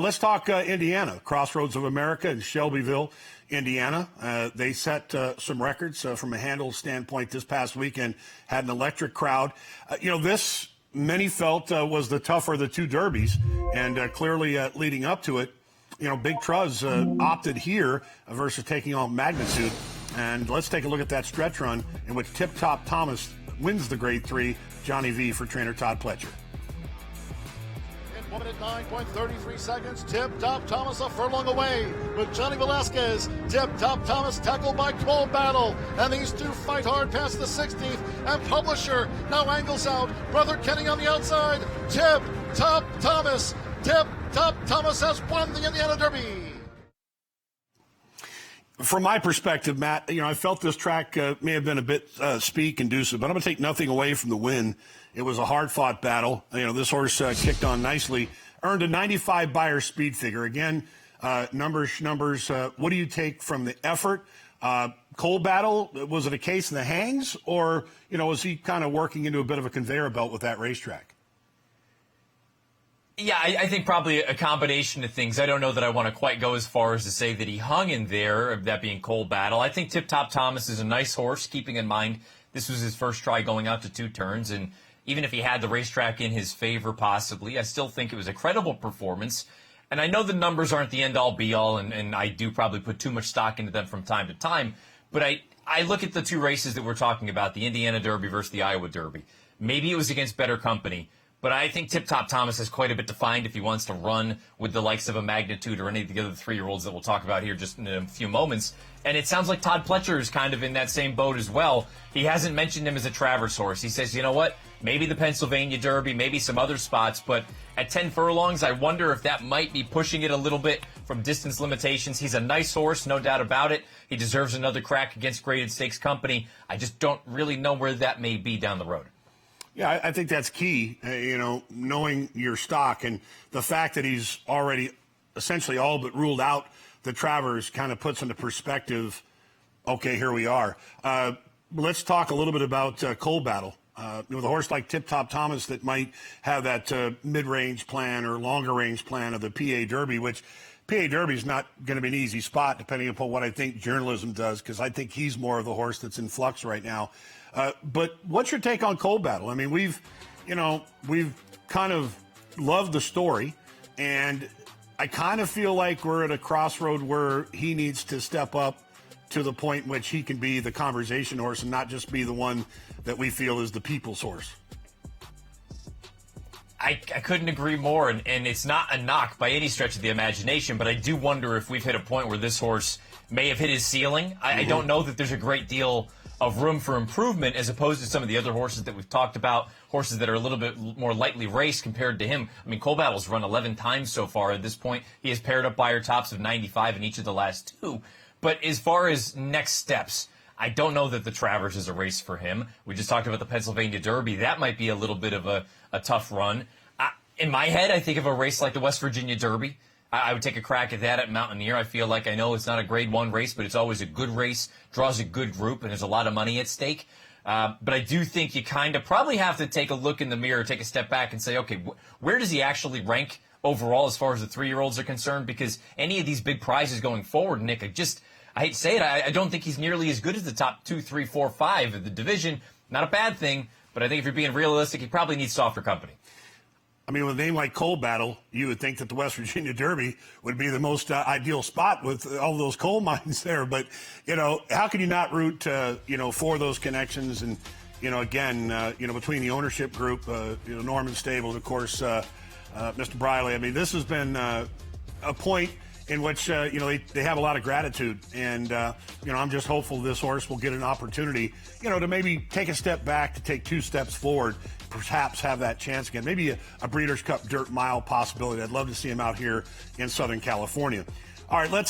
Let's talk Indiana, Crossroads of America in Shelbyville, Indiana. They set some records from a handle standpoint this past weekend, had an electric crowd. This many felt was the tougher of the two derbies, and clearly leading up to it, Big Truz opted here versus taking on Magnitude. And let's take a look at that stretch run in which Tip Top Thomas wins the Grade 3, Johnny V for trainer Todd Pletcher. 1 minute 9.33 seconds. Tip Top Thomas a furlong away with Johnny Velasquez. Tip Top Thomas tackled by Cole Battle. And these two fight hard past the 16th. And Publisher now angles out. Brother Kenny on the outside. Tip Top Thomas. Tip Top Thomas has won the Indiana Derby. From my perspective, Matt, I felt this track may have been a bit speed-conducive, but I'm going to take nothing away from the win. It was a hard-fought battle. This horse kicked on nicely, earned a 95 Beyer speed figure. Again, numbers. What do you take from the effort? Cole Battle, was it a case in the hangs, or, was he kind of working into a bit of a conveyor belt with that racetrack? Yeah, I think probably a combination of things. I don't know that I want to quite go as far as to say that he hung in there, that being Cole Battle. I think Tip Top Thomas is a nice horse, keeping in mind this was his first try going out to two turns, and even if he had the racetrack in his favor possibly, I still think it was a credible performance. And I know the numbers aren't the end-all, be-all, and I do probably put too much stock into them from time to time, but I look at the two races that we're talking about, the Indiana Derby versus the Iowa Derby. Maybe it was against better company, but I think Tip Top Thomas has quite a bit to find if he wants to run with the likes of a Magnitude or any of the other 3-year-olds that we'll talk about here just in a few moments. And it sounds like Todd Pletcher is kind of in that same boat as well. He hasn't mentioned him as a Travers horse. He says, you know what, maybe the Pennsylvania Derby, maybe some other spots, but at 10 furlongs, I wonder if that might be pushing it a little bit from distance limitations. He's a nice horse, no doubt about it. He deserves another crack against graded stakes company. I just don't really know where that may be down the road. Yeah, I think that's key, knowing your stock, and the fact that he's already essentially all but ruled out the Travers kind of puts into perspective, okay, here we are. Let's talk a little bit about Cole Battle. With a horse like Tip Top Thomas that might have that mid-range plan or longer-range plan of the PA Derby, which PA Derby is not going to be an easy spot depending upon what I think journalism does, because I think he's more of the horse that's in flux right now. But what's your take on Cole Battle? I mean, we've kind of loved the story, and I kind of feel like we're at a crossroad where he needs to step up to the point in which he can be the conversation horse and not just be the one that we feel is the people's horse. I couldn't agree more, and it's not a knock by any stretch of the imagination, but I do wonder if we've hit a point where this horse may have hit his ceiling. I don't know that there's a great deal of room for improvement as opposed to some of the other horses that we've talked about, horses that are a little bit more lightly raced compared to him. I mean, Cole Battle's run 11 times so far at this point. He has paired up Beyer tops of 95 in each of the last two. But as far as next steps, I don't know that the Travers is a race for him. We just talked about the Pennsylvania Derby. That might be a little bit of a tough run. In my head, I think of a race like the West Virginia Derby. I would take a crack at that at Mountaineer. I feel like, I know it's not a grade 1 race, but it's always a good race, draws a good group, and there's a lot of money at stake. But I do think you kind of probably have to take a look in the mirror, take a step back and say, okay, where does he actually rank overall as far as the 3-year-olds are concerned? Because any of these big prizes going forward, Nick, I hate to say it, I don't think he's nearly as good as the top 2, 3, 4, 5 of the division. Not a bad thing, but I think if you're being realistic, he probably needs softer company. I mean, with a name like Cole Battle, you would think that the West Virginia Derby would be the most ideal spot with all those coal mines there. But, how can you not root, for those connections? And, again, between the ownership group, Norman Stable, and, of course, Mr. Briley. I mean, this has been a point in which, they have a lot of gratitude. And, I'm just hopeful this horse will get an opportunity, to maybe take a step back, to take 2 steps forward, perhaps have that chance again. Maybe a Breeders' Cup Dirt Mile possibility. I'd love to see him out here in Southern California. All right, let's